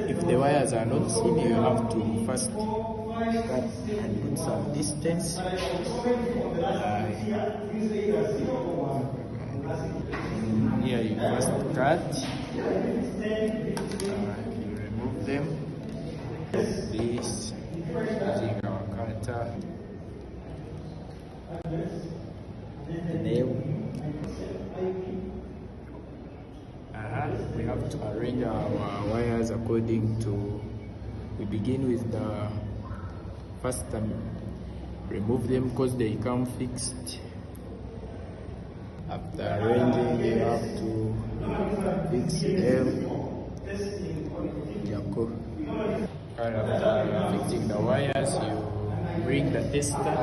If the wires are not seen, you have to first cut and put some distance. Here you first cut, you remove them. This using our cutter. We have to arrange our wires according to. We begin with the first remove them because they come fixed. After arranging, you have to fix them. And after fixing the wires, you bring the tester.